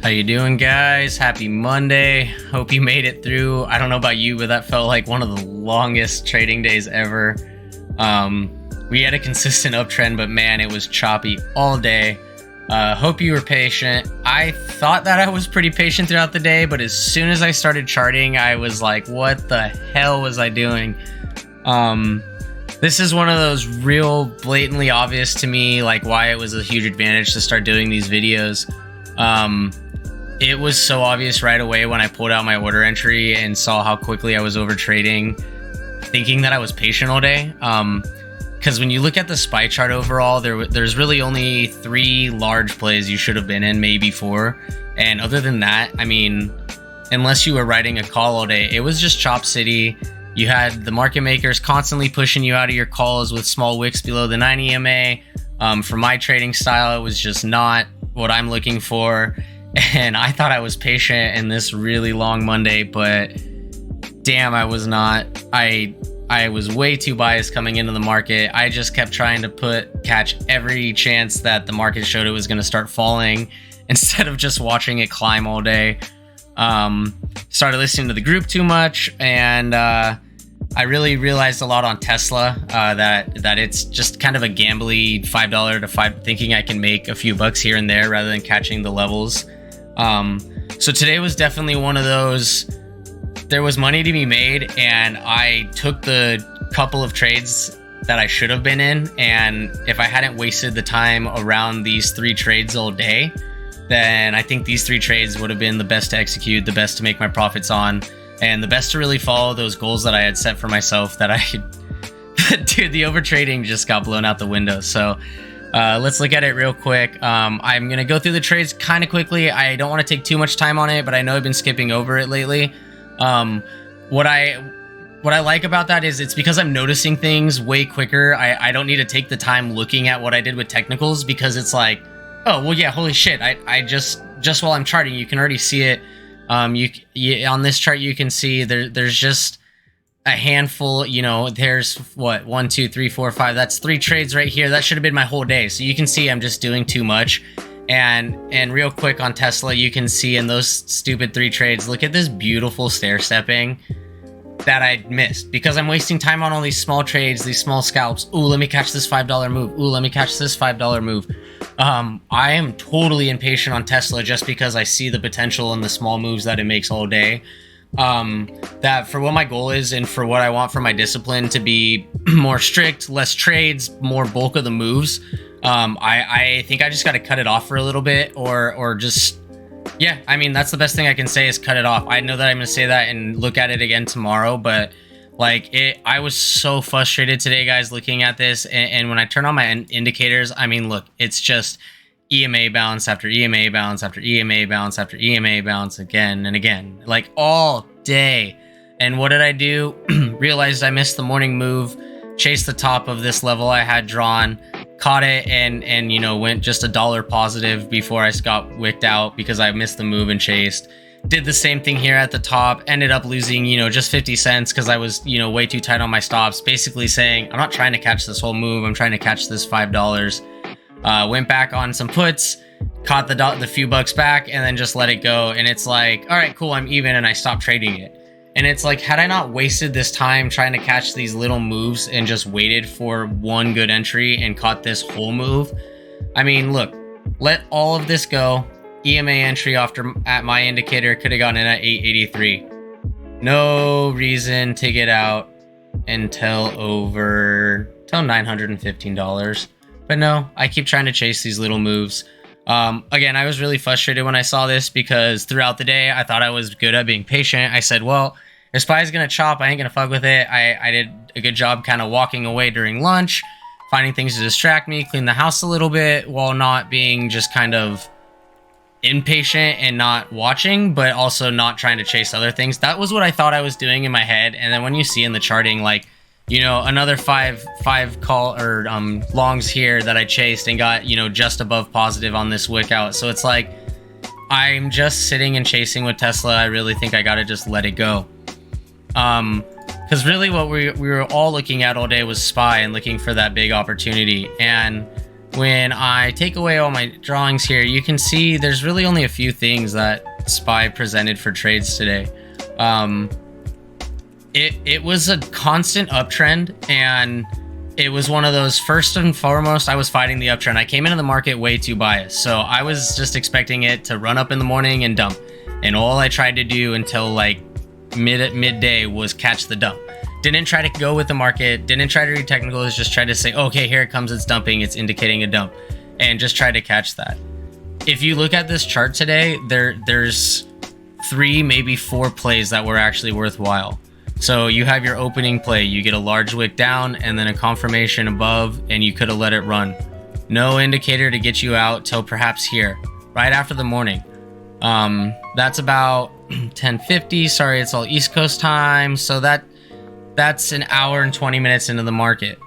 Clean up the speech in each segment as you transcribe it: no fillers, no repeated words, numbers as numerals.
How you doing, guys? Happy Monday. Hope you made it through. I don't know about you, but that felt like one of the longest trading days ever. We had a consistent uptrend, but man, it was choppy all day. Hope you were patient. I thought that I was pretty patient throughout the day, but as soon as I started charting, I was like, what the hell was I doing? This is one of those real blatantly obvious to me, like why it was a huge advantage to start doing these videos. It was so obvious right away when I pulled out my order entry and saw how quickly I was overtrading, thinking that I was patient all day. Because when you look at the SPY chart overall, there's really only 3 large plays you should have been in, maybe 4. And other than that, I mean, unless you were writing a call all day, it was just chop city. You had the market makers constantly pushing you out of your calls with small wicks below the 9 EMA. For my trading style, it was just not what I'm looking for. And I thought I was patient in this really long Monday, but damn, I was not. I was way too biased coming into the market. I just kept trying to catch every chance that the market showed it was going to start falling instead of just watching it climb all day. Started listening to the group too much, and I really realized a lot on Tesla that it's just kind of a gambly $5 to 5, thinking I can make a few bucks here and there rather than catching the levels. So today was definitely one of those. There was money to be made, and I took the couple of trades that I should have been in, and if I hadn't wasted the time around these 3 trades all day, then I think these 3 trades would have been the best to execute, the best to make my profits on, and the best to really follow those goals that I had set for myself that I could. Dude, the overtrading just got blown out the window. So let's look at it real quick. I'm going to go through the trades kind of quickly. I don't want to take too much time on it, but I know I've been skipping over it lately. What I like about that is it's because I'm noticing things way quicker. I don't need to take the time looking at what I did with technicals, because it's like, oh, well, yeah, holy shit. I just while I'm charting, you can already see it. On this chart, you can see there's just a handful, there's what, 1, 2, 3, 4, 5. That's 3 trades right here. That should have been my whole day. So you can see I'm just doing too much. And real quick on Tesla, you can see in those stupid 3 trades, look at this beautiful stair stepping that I missed because I'm wasting time on all these small trades, these small scalps. Ooh, let me catch this $5 move. Ooh, let me catch this $5 move. I am totally impatient on Tesla just because I see the potential in the small moves that it makes all day. That for what my goal is and for what I want for my discipline to be more strict, less trades, more bulk of the moves. I think I just got to cut it off for a little bit or just, yeah, I mean, that's the best thing I can say is cut it off. I know that I'm going to say that and look at it again tomorrow, but I was so frustrated today, guys, looking at this. And when I turn on my indicators, I mean, look, it's just EMA bounce after EMA bounce after EMA bounce after EMA bounce again and again, like all day. And what did I do? Realized I missed the morning move, chased the top of this level I had drawn, caught it, and went just $1 positive before I got wicked out because I missed the move and chased. Did the same thing here at the top, ended up losing, just 50 cents because I was, way too tight on my stops, basically saying, I'm not trying to catch this whole move, I'm trying to catch this $5. Went back on some puts, caught the few bucks back, and then just let it go. And it's like, all right, cool, I'm even, and I stopped trading it. And it's like, had I not wasted this time trying to catch these little moves and just waited for one good entry and caught this whole move, I mean, look, let all of this go. EMA entry at my indicator could have gone in at 883. No reason to get out until $915. But no, I keep trying to chase these little moves. Again, I was really frustrated when I saw this because throughout the day, I thought I was good at being patient. I said, well, if SPY's going to chop, I ain't going to fuck with it. I did a good job kind of walking away during lunch, finding things to distract me, clean the house a little bit while not being just kind of impatient and not watching, but also not trying to chase other things. That was what I thought I was doing in my head. And then when you see in the charting, like, another five call or longs here that I chased and got, just above positive on this wick out. So it's like, I'm just sitting and chasing with Tesla. I really think I got to just let it go. Because really what we were all looking at all day was SPY and looking for that big opportunity. And when I take away all my drawings here, you can see there's really only a few things that SPY presented for trades today. It was a constant uptrend, and it was one of those, first and foremost, I was fighting the uptrend. I came into the market way too biased, so I was just expecting it to run up in the morning and dump. And all I tried to do until like midday was catch the dump. Didn't try to go with the market, didn't try to read technicals, just tried to say, okay, here it comes, it's dumping, it's indicating a dump, and just try to catch that. If you look at this chart today, there's 3, maybe 4 plays that were actually worthwhile. So you have your opening play, you get a large wick down and then a confirmation above, and you could have let it run. No indicator to get you out till perhaps here, right after the morning. That's about 10:50. Sorry, it's all East Coast time. So that's an hour and 20 minutes into the market.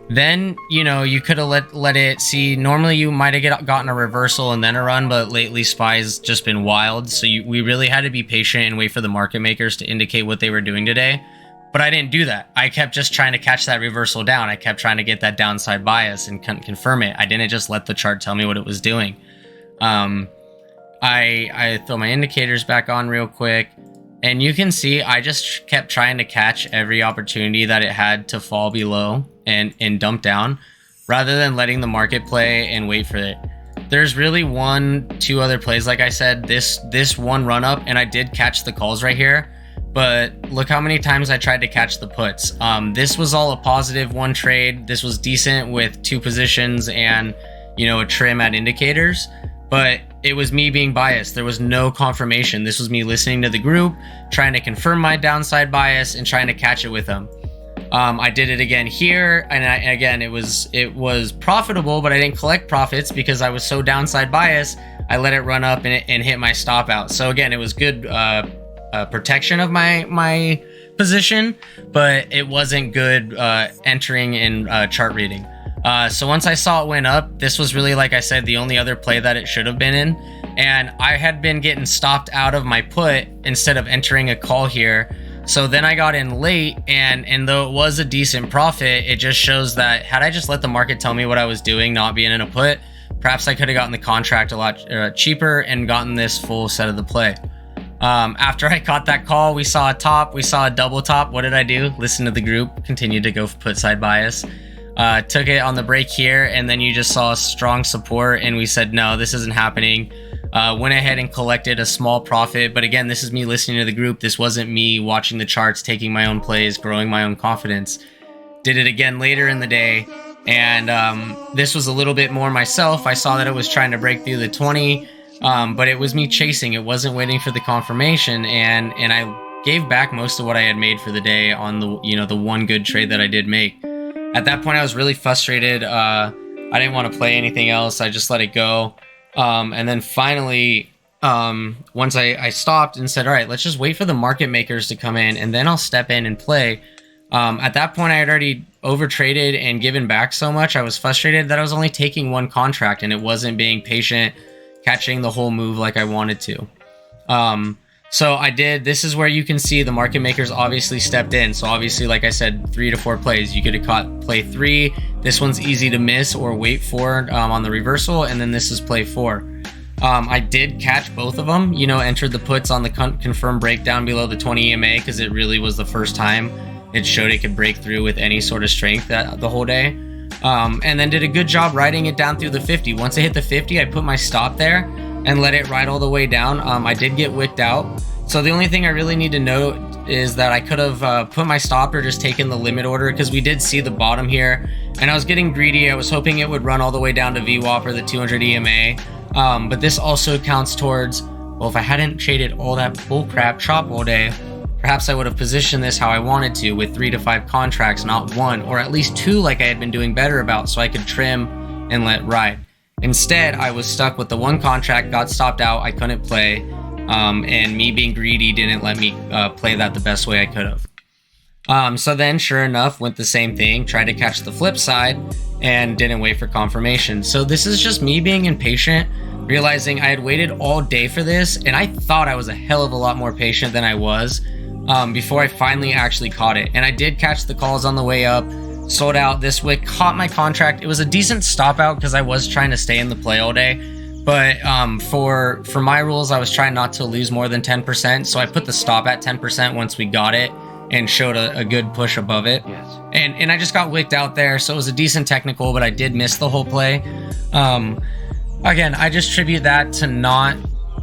Then, you know, you could have let it see. Normally you might have gotten a reversal and then a run, but lately SPY's just been wild. So we really had to be patient and wait for the market makers to indicate what they were doing today. But I didn't do that. I kept just trying to catch that reversal down. I kept trying to get that downside bias and confirm it. I didn't just let the chart tell me what it was doing. I throw my indicators back on real quick, and you can see I just kept trying to catch every opportunity that it had to fall below and dump down, rather than letting the market play and wait for it. There's really 1-2 other plays, like I said, this one run up, and I did catch the calls right here, but look how many times I tried to catch the puts. This was all a positive one trade. This was decent with 2 positions and, you know, a trim at indicators, but it was me being biased. There was no confirmation. This was me listening to the group, trying to confirm my downside bias and trying to catch it with them. I did it again here, and again, it was profitable, but I didn't collect profits because I was so downside biased. I let it run up and hit my stop out. So again, it was good protection of my position, but it wasn't good entering in chart reading. So once I saw it went up, this was really, like I said, the only other play that it should have been in. And I had been getting stopped out of my put instead of entering a call here. So then I got in late, and though it was a decent profit, it just shows that had I just let the market tell me what I was doing, not being in a put, perhaps I could have gotten the contract a lot cheaper and gotten this full set of the play. After I caught that call, we saw a top, we saw a double top. What did I do? Listen to the group, continued to go put side bias. Took it on the break here, and then you just saw strong support, and we said, no, this isn't happening. Went ahead and collected a small profit, but again, this is me listening to the group. This wasn't me watching the charts, taking my own plays, growing my own confidence. Did it again later in the day, and this was a little bit more myself. I saw that it was trying to break through the 20, but it was me chasing. It wasn't waiting for the confirmation, and I gave back most of what I had made for the day on the one good trade that I did make. At that point, I was really frustrated. I didn't want to play anything else. I just let it go. And then finally, once I stopped and said, all right, let's just wait for the market makers to come in, and then I'll step in and play. At that point, I had already overtraded and given back so much. I was frustrated that I was only taking one contract, and it wasn't being patient, catching the whole move like I wanted to. So I did. This is where you can see the market makers obviously stepped in. So obviously, like I said, 3 to 4 plays. You could have caught play 3. This one's easy to miss or wait for on the reversal. And then this is play 4. I did catch both of them, entered the puts on the confirmed breakdown below the 20 EMA because it really was the first time it showed it could break through with any sort of strength the whole day. And then did a good job riding it down through the 50. Once I hit the 50, I put my stop there and let it ride all the way down. I did get wicked out. So the only thing I really need to note is that I could have put my stop or just taken the limit order, because we did see the bottom here and I was getting greedy. I was hoping it would run all the way down to VWAP or the 200 EMA. But this also counts towards, well, if I hadn't traded all that bullcrap chop all day, perhaps I would have positioned this how I wanted to, with 3 to 5 contracts, not 1, or at least 2 like I had been doing better about, so I could trim and let ride. Instead, I was stuck with the 1 contract, got stopped out, I couldn't play, and me being greedy didn't let me play that the best way I could have. So then, sure enough, went the same thing, tried to catch the flip side, and didn't wait for confirmation. So this is just me being impatient, realizing I had waited all day for this, and I thought I was a hell of a lot more patient than I was before I finally actually caught it. And I did catch the calls on the way up. sold out this wick, caught my contract. It was a decent stop out because I was trying to stay in the play all day, but for my rules, I was trying not to lose more than 10%, so I put the stop at 10% once we got it and showed a good push above it. Yes. And I just got wicked out there, so it was a decent technical, but I did miss the whole play. Again, I just attribute that to not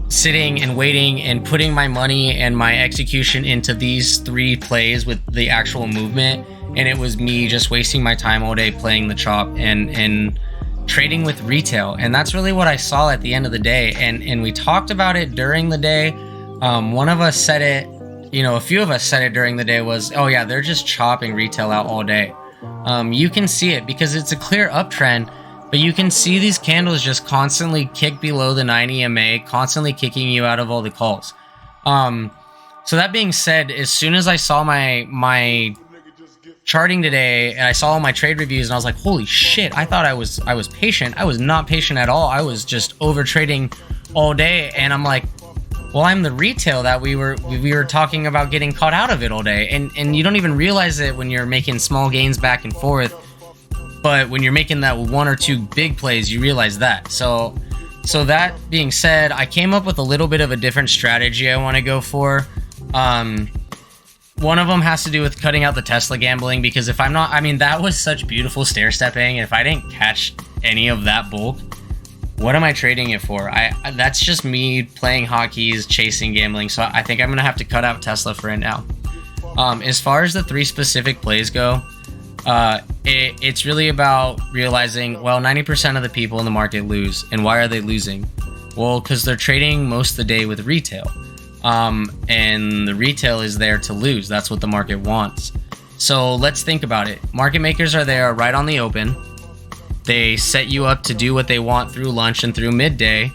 sitting and waiting and putting my money and my execution into these 3 plays with the actual movement, and it was me just wasting my time all day playing the chop and trading with retail. And that's really what I saw at the end of the day, and we talked about it during the day. One of us said it, a few of us said it during the day, was, oh yeah, they're just chopping retail out all day. You can see it because it's a clear uptrend, but you can see these candles just constantly kick below the 90 EMA, constantly kicking you out of all the calls. So that being said, as soon as I saw my charting today and I saw all my trade reviews, and I was like, holy shit, I thought I was patient. I was not patient at all. I was just over trading all day, and I'm like, well, I'm the retail that we were talking about getting caught out of it all day, and you don't even realize it when you're making small gains back and forth. But when you're making that 1 or 2 big plays, you realize that. So that being said, I came up with a little bit of a different strategy I want to go for. One of them has to do with cutting out the Tesla gambling, because if I'm not, that was such beautiful stair stepping. If I didn't catch any of that bulk, what am I trading it for? That's just me playing hotkeys, chasing gambling. So I think I'm gonna have to cut out Tesla for it now. As far as the 3 specific plays go, it's really about realizing, well, 90% of the people in the market lose. And why are they losing? Well, because they're trading most of the day with retail. And the retail is there to lose. That's what the market wants. So let's think about it. Market makers are there right on the open. They set you up to do what they want through lunch and through midday.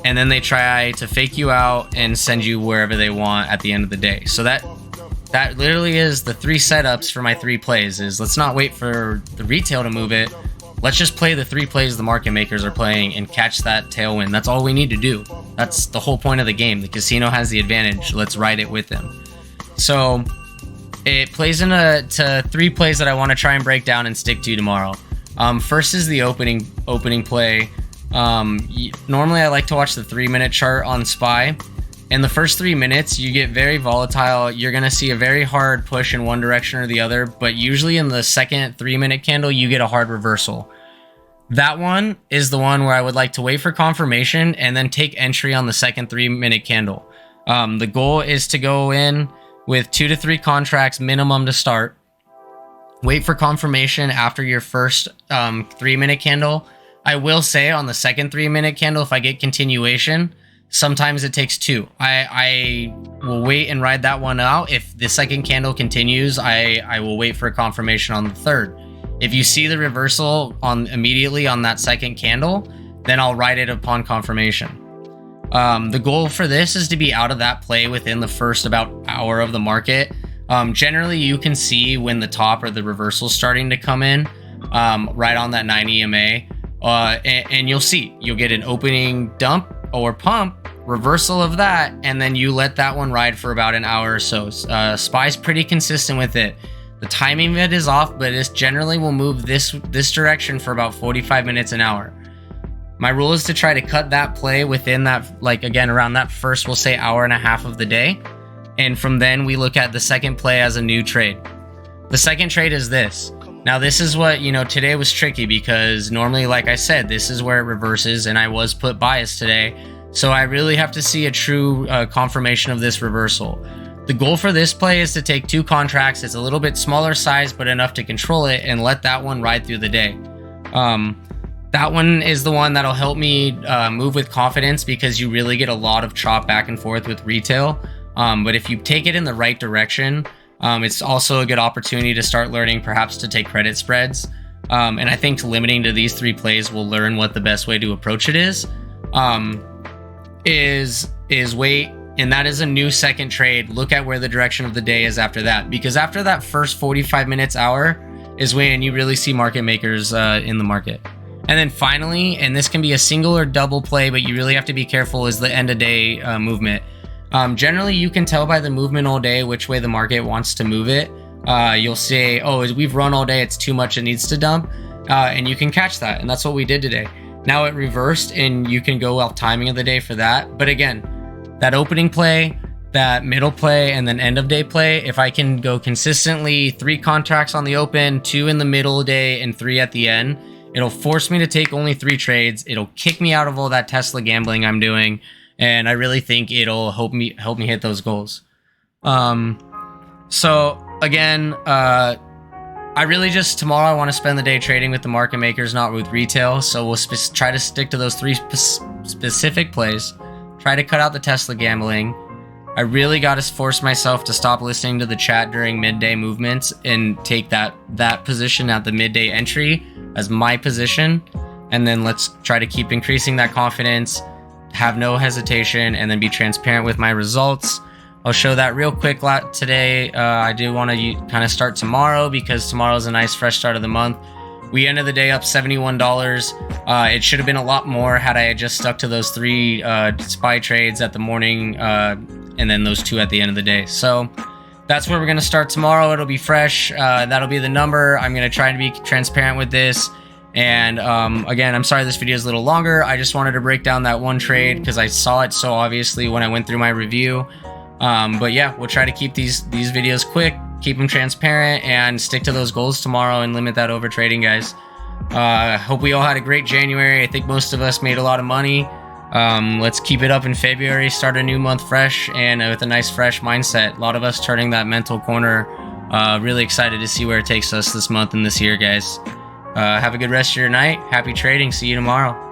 And then they try to fake you out and send you wherever they want at the end of the day. So that literally is the 3 setups for my 3 plays. Is let's not wait for the retail to move it. Let's just play the 3 plays the market makers are playing and catch that tailwind. That's all we need to do. That's the whole point of the game. The casino has the advantage. Let's ride it with them. So it plays into 3 plays that I want to try and break down and stick to tomorrow. First is the opening play. Normally I like to watch the 3-minute chart on SPY. In the first 3 minutes, you get very volatile. You're going to see a very hard push in one direction or the other, but usually in the second 3-minute candle, you get a hard reversal. That one is the one where I would like to wait for confirmation and then take entry on the second 3-minute candle. The goal is to go in with 2 to 3 contracts minimum to start. Wait for confirmation after your first 3-minute candle. I will say on the second 3-minute candle, if I get continuation, sometimes it takes 2. I will wait and ride that one out. If the second candle continues, I will wait for a confirmation on the third. If you see the reversal immediately on that second candle, then I'll ride it upon confirmation. The goal for this is to be out of that play within the first about hour of the market. Generally, you can see when the top or the reversal starting to come in, right on that 90 EMA, and you'll get an opening dump or pump, reversal of that, and then you let that one ride for about an hour or so. SPY's pretty consistent with it. The timing of it is off, but it generally will move this direction for about 45 minutes an hour. My rule is to try to cut that play within that, again, around that first, we'll say, hour and a half of the day. And from then we look at the second play as a new trade. The second trade is this. Now this is what, today was tricky because normally, like I said, this is where it reverses, and I was put bias today. So I really have to see a true confirmation of this reversal. The goal for this play is to take 2 contracts. It's a little bit smaller size, but enough to control it, and let that one ride through the day. That one is the one that'll help me move with confidence because you really get a lot of chop back and forth with retail. But if you take it in the right direction, it's also a good opportunity to start learning perhaps to take credit spreads. And I think limiting to these 3 plays, we'll learn what the best way to approach it is wait. And that is a new second trade. Look at where the direction of the day is after that. Because after that first 45 minutes, hour, is when you really see market makers in the market. And then finally, and this can be a single or double play, but you really have to be careful, is the end of day movement. Generally, you can tell by the movement all day which way the market wants to move it. you'll say, oh, we've run all day, it's too much, it needs to dump, and you can catch that. And that's what we did today. Now it reversed, and you can go off timing of the day for that. But again, that opening play, that middle play, and then end of day play, if I can go consistently 3 contracts on the open, 2 in the middle of the day, and 3 at the end, it'll force me to take only 3 trades. It'll kick me out of all that Tesla gambling I'm doing, and I really think it'll help me hit those goals. So again, I really just tomorrow I want to spend the day trading with the market makers, not with retail. So we'll try to stick to those 3 specific plays. Try to cut out the Tesla gambling. I really got to force myself to stop listening to the chat during midday movements and take that position at the midday entry as my position. And then let's try to keep increasing that confidence, have no hesitation, and then be transparent with my results. I'll show that real quick today. I do want to kind of start tomorrow because tomorrow is a nice fresh start of the month. We ended the day up $71. It should have been a lot more had I just stuck to those 3 SPY trades at the morning and then those 2 at the end of the day. So that's where we're going to start tomorrow. It'll be fresh. That'll be the number. I'm going to try to be transparent with this. And again, I'm sorry this video is a little longer. I just wanted to break down that one trade because I saw it so obviously when I went through my review. But yeah, we'll try to keep these videos quick, keep them transparent, and stick to those goals tomorrow and limit that over trading, guys. Hope we all had a great January. I think most of us made a lot of money. Let's keep it up in February, start a new month fresh and with a nice fresh mindset. A lot of us turning that mental corner. Really excited to see where it takes us this month and this year, guys. Have a good rest of your night. Happy trading. See you tomorrow.